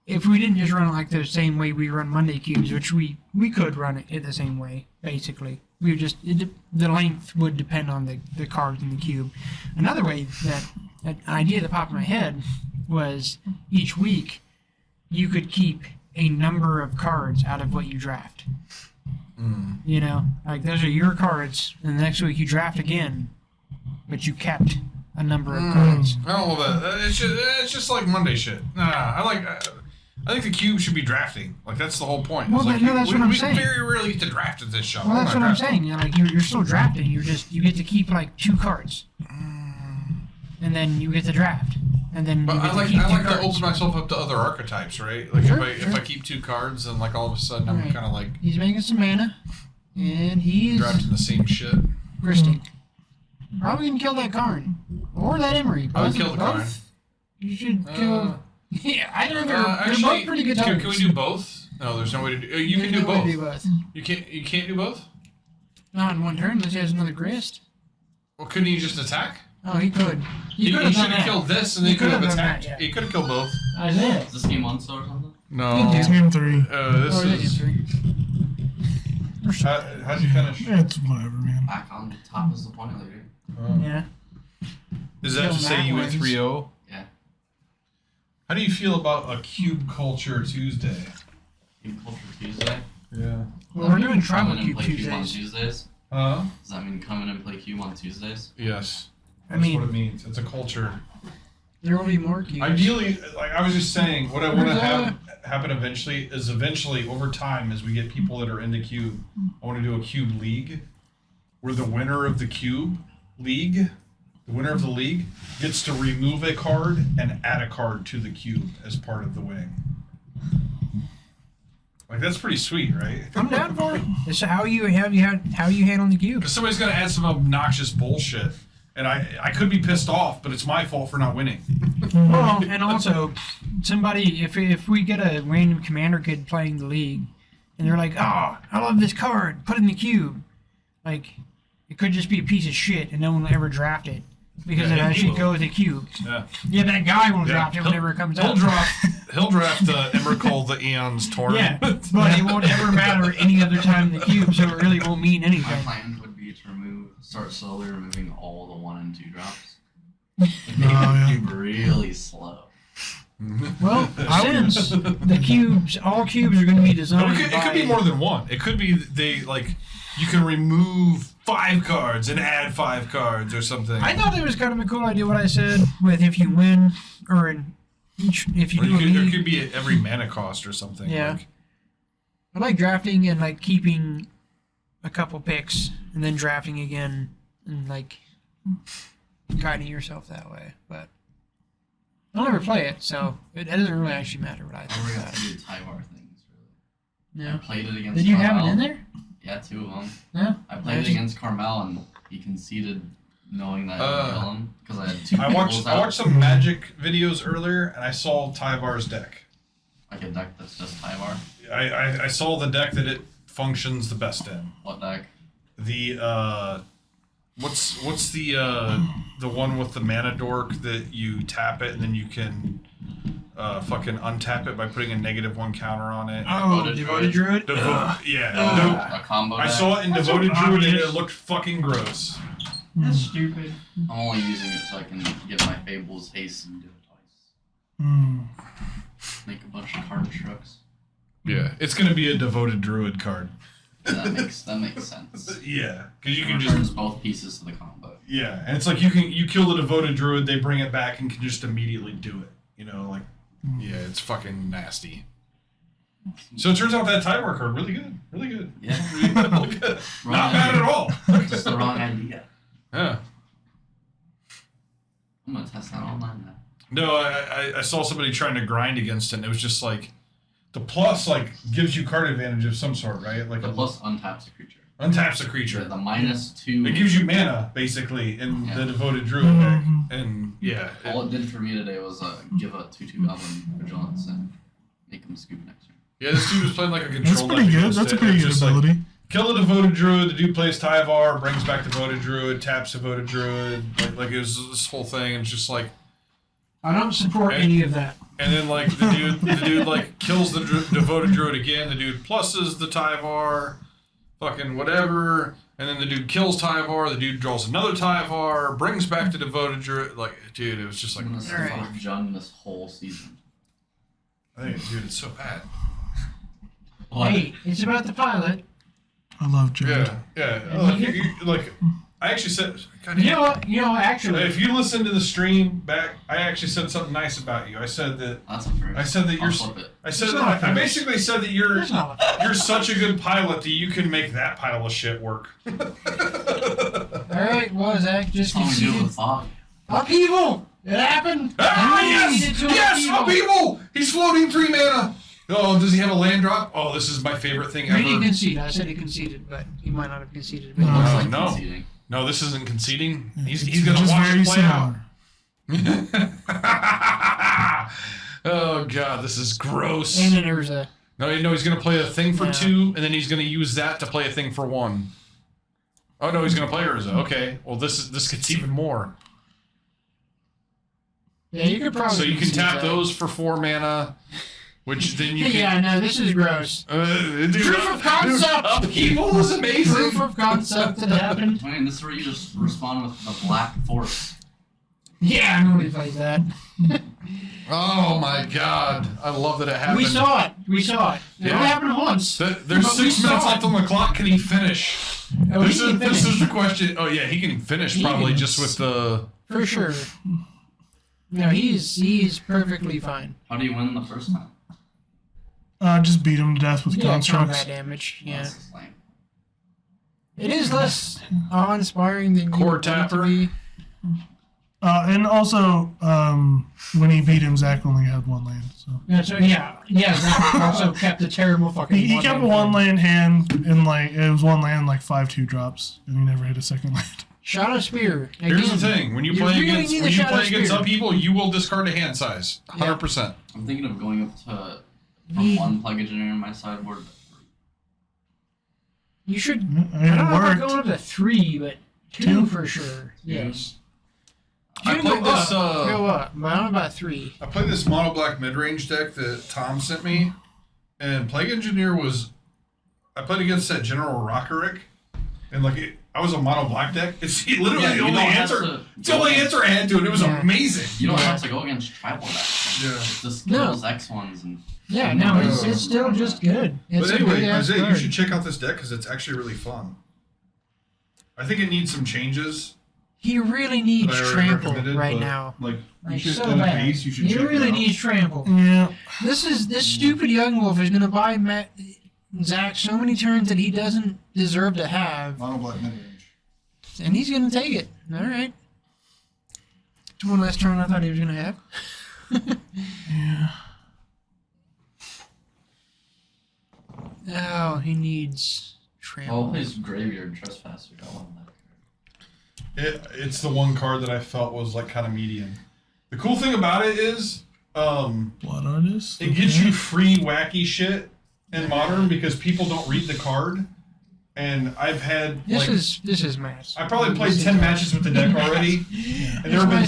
if we didn't just run it like the same way we run Monday cubes, which we could run it the same way, basically. We would just, the length would depend on the cards in the cube. Another way an idea that popped in my head was each week you could keep a number of cards out of what you draft. You know, like those are your cards, and the next week you draft again, but you kept a number of cards. I don't love that. It's just like Monday shit. I think the cube should be drafting. Like that's the whole point. Well, It's like, no, that's what I'm we saying. very rarely get to draft at this show. Well, that's what I'm saying. You know, like you're still drafting. You get to keep like 2 cards, and then you get to draft, and then But you get I like to keep 2 to cards. open myself up to other archetypes, right? Like Sure, if I keep 2 cards, and all of a sudden I'm Right. kind of like He's making some mana, and he's drafting the same shit. Gristing. Probably gonna kill that Karn or that Emery. I would Both- kill the Karn. both. You should kill. Yeah, I don't know. They're Actually, both pretty good can targets. we do both? No, there's no way to do. You can There's do no way both. to do both. You can't do both. Not in one turn unless he has another grist. Well, couldn't he just attack? Oh, he could. He could should done have that. killed this, and He he could have could've done attacked. that, yeah. He could have killed both. Isaiah. Is this game 1 still or something? No. Good Game 3. This Oh, yeah, is. three. How'd you finish? It's whatever, man. Back on the top is the point leader. Yeah. Is that Kill to say you went Matt 3-0? Yeah. How do you feel about a Cube Culture Tuesday? Cube Culture Tuesday. Yeah. Well, we're doing Come Tribal in and Cube play Cube on Tuesdays. Tuesdays. Huh? Does that mean come in and play Cube on Tuesdays? Yes. I That's mean, what it means. It's a culture. there will be more cubes. Ideally, like I was just saying, what I want to There's have happen eventually is over time, as we get people that are into Cube, I want to do a Cube League where the winner of the Cube League, the winner of the league, gets to remove a card and add a card to the cube as part of the wing. Like that's pretty sweet, right? I'm down for it. It's how you handle the cube. Because somebody's gonna add some obnoxious bullshit, and I could be pissed off, but it's my fault for not winning. Well, and also, somebody, if we get a random commander kid playing the league, and they're like, "Oh, I love this card. Put it in the cube," like it could just be a piece of shit, and no one will ever draft it. because Yeah, it he actually will. go with a cube. Yeah. Yeah, that guy will Yeah, drop it whenever it comes He'll out. he'll draft Emrakul the Eon's Torn. Yeah, but it won't ever matter any other time in the cube, so it really won't mean My anything. plan would be to start slowly removing all the 1 and 2 drops. yeah. Cube really slow. Well, since the cubes, all cubes are going to be No, designed it could be more than one. It could be they you can remove 5 cards and add 5 cards or something. I thought it was kind of a cool idea what I said with if you win, or if you Or do a there league. could be at every mana cost or something. Yeah. Like, I like drafting and like keeping a couple picks and then drafting again and like guiding yourself that way. But I'll never play it, so it doesn't really actually matter what I I think never about got to it. do Tyvar things, really. I Yeah. played it against Did you have it Carmel. in there? Yeah, 2 of them. Yeah. I played Nice. it against Carmel, and he conceded knowing that I would kill him, because I had 2 I peoples out. watched some Magic videos earlier, and I saw Tyvar's deck. Like a deck that's just Tyvar. I saw the deck that it functions the best in. What deck? The what's the one with the mana dork that you tap it and then you can fucking untap it by putting a -1 counter on it. Oh, Devoted Devoted Druid? Yeah. A combo I deck? saw it in That's Devoted so Druid and obvious. it looked fucking gross. That's stupid. I'm only using it so I can get my Fables haste and do it twice. Mm. Make a bunch of card trucks. Yeah, it's gonna be a Devoted Druid card. That makes sense. Yeah, because you It can returns just both pieces to the combo. yeah, and it's like you kill the Devoted Druid, they bring it back and can just immediately do it. You know, like yeah, it's fucking nasty. So it turns out that Tyvar card really good, really good. Yeah. Really good. Not bad at all. Just the wrong idea. Yeah. I'm gonna test that online now. No, I saw somebody trying to grind against it, and it was just like the plus like gives you card advantage of some sort, right? Like The plus untaps a creature. untaps a creature. The -2. It gives you mana basically in Yeah. the Devoted Druid deck, and yeah, All it did for me today was give a 2/2 Goblin Vigilance and make him scoop next turn. yeah. This dude was playing like a control. That's pretty deck good. against That's a it, pretty and good it's just ability. Like, kill the Devoted Druid. The dude plays Tyvar, brings back Devoted Druid, taps Devoted Druid. Like it was this whole thing, and it's just like. I don't support And- any of that. And then like the dude like kills the Devoted Druid again. The dude pluses the Tyvar, fucking whatever. And then the dude kills Tyvar. The dude draws another Tyvar, brings back the Devoted Druid. Like, dude, it was just like I'm gonna Alright. start Jun this whole season. I think, dude, it's so bad. Hey, it's about the pilot. I love Jared. Yeah. And Like I actually said, God, You know what? Actually, if you listen to the stream back, I actually said something nice about you. I said that. That's a first. I said that I'll you're. flip it. I said It's that. not I fair. basically said that you're. that's not You're such a good pilot that you can make that pile of shit work. all right. Well, Zach just That's all we do conceded. with fog. Upheaval. It happened. Ah, You yes! needed to Yes! upheaval. Upheaval! He's floating 3 mana! Oh, does he have a land drop? Oh, this is my favorite thing He didn't ever. concede. I said he conceded, but he might not have conceded. It But looks No, like no. conceding. No, this isn't conceding. He's It's gonna just watch very it play out. similar. Oh, God, this is gross. and then there was a. No, he's gonna play a thing for Yeah. 2, and then he's gonna use that to play a thing for 1. Oh, no, he's gonna play Urza. Okay, well, this gets even more. Yeah, you could probably. So you can concede tap that. those for 4 mana, which then you can... Yeah, no, this is gross. Dude, Proof of concept. Upheaval is amazing. Proof of concept that happened. I mean, this is where you just respond with the Black Force. Yeah, nobody plays that. Oh my God! I love that it happened. We saw it. It Yeah. only happened once. There's But we 6 saw minutes it. left on the clock. Can he finish? Oh, this he can is finish. the question. Oh yeah, he can finish He probably can. just with the. For sure. No, he's perfectly fine. How do you win the first time? Just beat him to death with Yeah, constructs. combat damage. Yeah. That's just lame. It is less awe-inspiring than Core you would want it to tapper. be. And also, when he beat him, Zach only had 1 land. So Yeah, so Zach also kept a terrible fucking. he kept a 1 land hand, and like it was 1 land, like 5/2 drops, and he never hit a second land. Shot of spear. Here's the Again, thing: when you you play really against need a Shadow Spear. Upheaval, you will discard a hand size, 100%. I'm thinking of going up to from Me- 1 Plague Engineer in my sideboard to 3. You should. I mean, I don't it know about worked. going up to 3, but 2 for sure. Yes. I played this. Go up. But I'm about 3. I played this mono black mid range deck that Tom sent me, and Plague Engineer was. I played against that General Rockerick, and like I was a mono black deck. It's literally the only answer. It's the only answer I had to it. It was amazing. You don't have to go against tribal decks. Yeah. It just kills X ones and. Yeah, no, it's still just good. It's But anyway, a good-ass Isaiah, you card. should check out this deck because it's actually really fun. I think it needs some changes. He really needs that I already trample recommended, right but, now. Like, you Like, should, so in a bad. base, you should He check really it out. needs trample. Yeah. This stupid young wolf is gonna buy Zach so many turns that he doesn't deserve to have, Mono black mid range. and he's gonna take it. All right. It's one less turn I thought he was gonna have. Yeah. Oh, he needs Oh, trample. plays Graveyard Trespasser. I love that card. It's the one card that I felt was like kind of medium. The cool thing about it is, Blood Artist. it gives you free wacky shit in Modern because people don't read the card. And I've had This is Matt's. I probably played 10 matches with the deck already, and there have been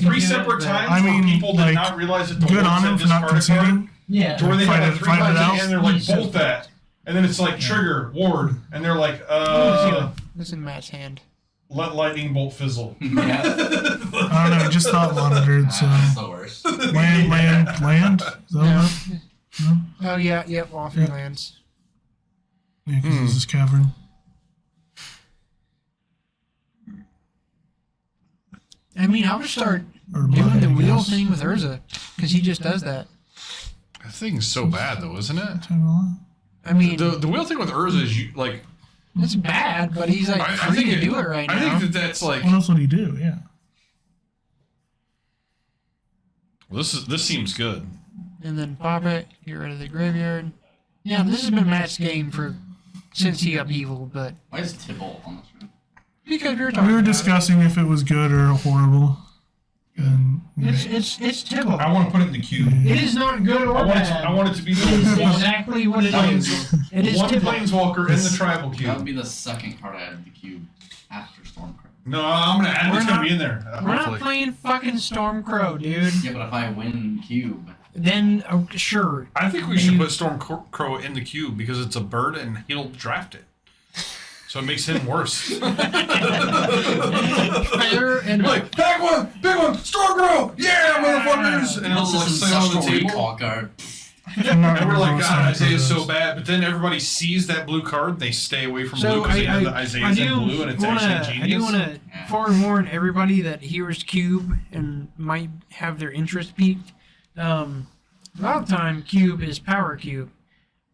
three separate times I mean, where people did like, not realize that the Good board on said him for not discard a card. conceding. Yeah. To where they Fight have it- like 3 fight it cards out. and they're like, He's so bolt that. And then it's like, trigger, ward. And they're like, This is Matt's hand. let lightning bolt fizzle. Yeah. I don't know. Just thought monitored. So That's the worst. land. Is that No. what? No. Oh yeah, yep, all 3 lands. Yeah, because this is cavern. I mean, I would start Or doing blood, the I wheel guess. thing with Urza, because he just does that. That thing's so bad though, isn't it? I mean, The wheel thing with Urza is you like. it's bad, but he's like I free think to do it right I now. think that's like. What else would he do? Yeah. Well, this seems good. And then pop it, get rid of the graveyard. Yeah, this has been Matt's game since he Upheaval, but Why is Tibble on this one? because we were talking We were about discussing if it was good or horrible. And it's Tibble. I want to put it in the cube. It is not good or bad. I want it to be It is the one, exactly what it is. It is one Tibble. planeswalker in the tribal That would cube. be the second card I added to the cube after Stormcrow. No, I'm gonna add. We're It's gonna not- be in there. We're not Hopefully. playing fucking Stormcrow, dude. Yeah, but if I win cube, Then, sure. I think we should put Stormcrow in the cube because it's a bird and he'll draft it. So it makes him worse. Fair and Like, big one, Stormcrow! Yeah, motherfuckers! And he'll it's like just sit on the ancestral table. recall card. I'm not And we're like, gonna God, go Isaiah's for so this. bad. But then everybody sees that blue card, they stay away from blue So because they know that I Isaiah's do in blue and it's wanna, actually I do genius. want to forewarn everybody that hears Cube and might have their interest piqued. A lot of time, Cube is Power Cube.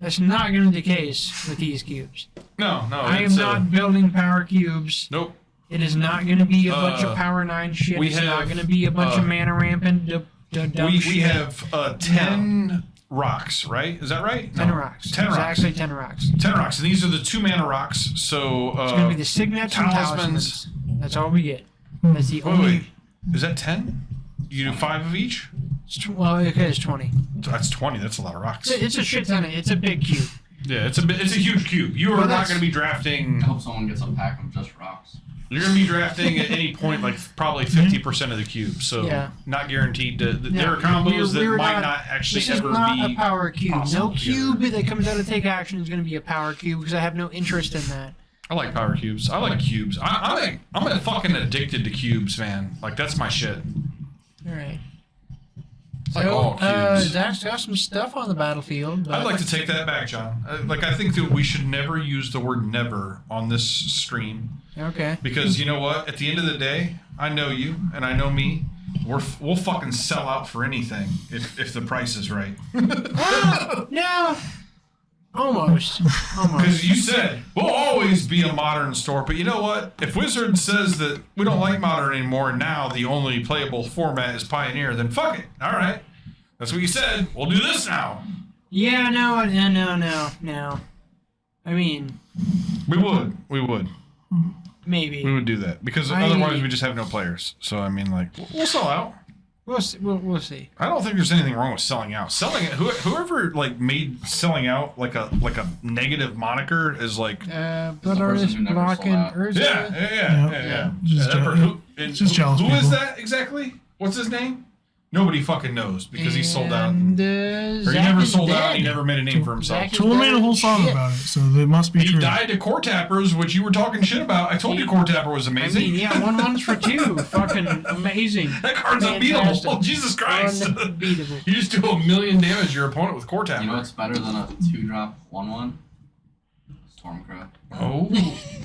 That's not going to be the case with these cubes. No, I am it's, not building Power Cubes. Nope. It is not going to be a bunch of Power 9 shit. we It's not have, going to be a bunch of mana rampant dumb We shit. have 10 rocks, right? Is that right? 10 No. rocks. 10 rocks. Exactly 10 rocks. 10 rocks. And these are the 2 mana rocks. So, It's going to be the signets and talismans. talismans. That's all we get. That's the only... Wait. Is that 10? You do 5 of each? Well, okay, it's 20. That's 20. That's a lot of rocks. It's a shit ton of... It's a big cube. Yeah, it's a huge cube. You are Well, not that's- going to be drafting. I hope someone gets a pack of just rocks. You're going to be drafting at any point like probably 50% of the cube. So Yeah. not guaranteed to. There Yeah, are combos we were that might not actually This is ever not be. a power cube. possible No cube together. that comes out to take action is going to be a power cube because I have no interest in that. I like power cubes. I like cubes. I'm fucking addicted to cubes, man. Like that's my shit. All right. Like all cubes. Zach's got some stuff on the battlefield. But I'd like to take that back, John. I think that we should never use the word never on this stream Okay. because you know what? At the end of the day, I know you and I know me. We'll fucking sell out for anything if the price is right. No. Almost. Because you said we'll always be a modern store, but you know what? If Wizard says that we don't like modern anymore, and now the only playable format is Pioneer, then fuck it. All right, that's what you said. We'll do this now. Yeah. No. I mean, We would maybe. do that because otherwise we just have no players. So I mean, like we'll sell out. We'll see. We'll see. I don't think there's anything wrong with selling out. Whoever like made selling out like a negative moniker is like Blood person Artist who never blocking sold out. Urza. yeah. Just That person- And It's just jealous who is people. that exactly? What's his name? Nobody fucking knows because he sold out. And, Or he Zach never is sold out. dead. He never made a name for himself. Zach is Tool made a whole song Shit. about it, so it must be He true. died to Core Tappers, which you were talking shit about. I told you Core Tapper was I amazing. mean, yeah, 1-1s for 2. Fucking amazing. That card's Fantastic. unbeatable. Oh, Jesus Christ. Unbeatable. You just do 1,000,000 damage to your opponent with Core Tapper. You know what's better than a 2-drop 1/1? Stormcrow. Oh.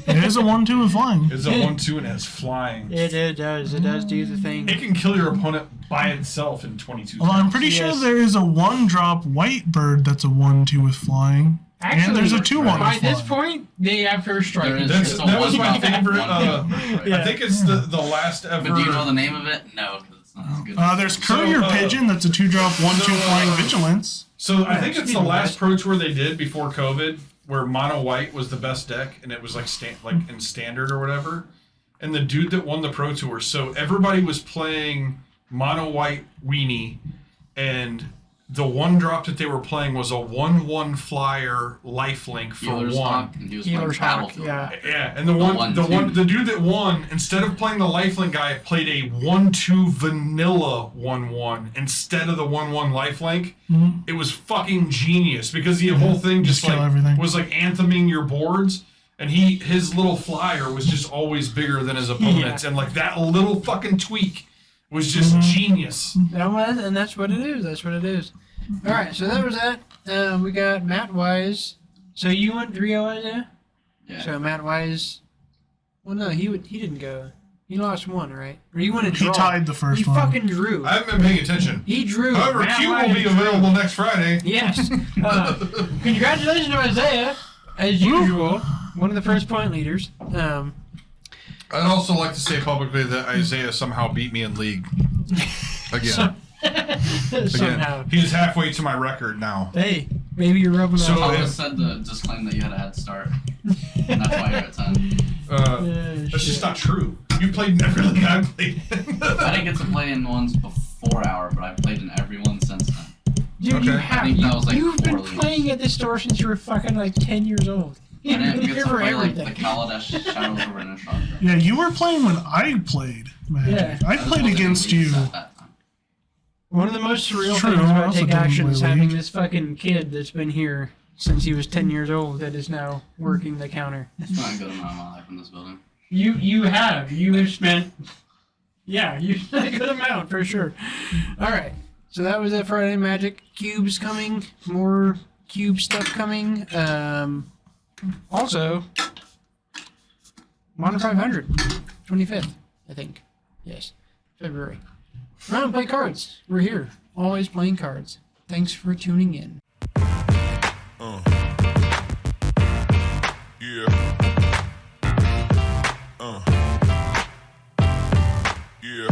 It is a 1/2 with flying. It's a 1/2 and it's flying. It does. It does do the thing. It can kill your opponent by itself in 22 Well, I'm turns. pretty sure Yes. there is a 1-drop white bird that's a 1/2 with flying. Actually, and there's a 2/1 by with this flying. point, they have first strike. There is- That's, It's a that was my one-drop, favorite. one-drop. Yeah. I think it's the last ever. But do you know the name of it? No, because it's not as good. There's Courier Pigeon that's a 2-drop 1/2 flying vigilance. So I think Yeah, it's the last Pro Tour they did before COVID, where mono white was the best deck, and it was like in standard or whatever. And the dude that won the Pro Tour, so everybody was playing mono white weenie, and the 1-drop that they were playing was a 1/1 flyer lifelink for Healer's 1. Hawk, and he was playing Healer's Hawk, Battlefield. yeah. Yeah, and the one, the dude that won, instead of playing the lifelink guy, played a 1/2 vanilla 1/1 instead of the 1/1 lifelink. Mhm. It was fucking genius because the whole thing just Just kill like everything. was like antheming your boards, and his little flyer was just always bigger than his opponents, and like that little fucking tweak was just genius. And that's what it is. That's what it is. All right, so that was that. We got Matt Wise. So you went 3-0, Isaiah? Yeah. So Matt Wise. Well, no, he didn't go. He lost 1, right? Or you went a He draw. tied the first He one. fucking drew. I haven't been paying attention. He drew. However, Matt Q will Wise be drew. available next Friday. Yes. Congratulations to Isaiah, as usual. One of the first point leaders. I'd also like to say publicly that Isaiah somehow beat me in league again. Somehow. Again, he's halfway to my record now. Hey, maybe you're rubbing So, off. I yeah. always said to disclaim that you had a head start. And that's why you're at 10. That's just not true. You played in every league I played in. I didn't get to play in ones before Hour, but I've played in every one since then. Dude, you Okay. have. I think that was, like, You've been 4 leagues. playing at this store since you were fucking like 10 years old. I You've didn't been get here to for play like the everything. Kaladesh Shadows over Innistrad. Yeah, you were playing when I played Magic. Yeah. I played against you. At that time. One of the most surreal True, things I about also Take didn't Action is play having League. this fucking kid that's been here since he was 10 years old that is now working the counter. It's not a good amount of my life in this building. You have spent, yeah, you spent a good amount for sure. All right, so that was it. Friday Night Magic. Cubes coming, more cube stuff coming. Also, Modern 500, 25th, I think. Yes, February. Run and play cards. We're here, always playing cards. Thanks for tuning in. Yeah. Yeah.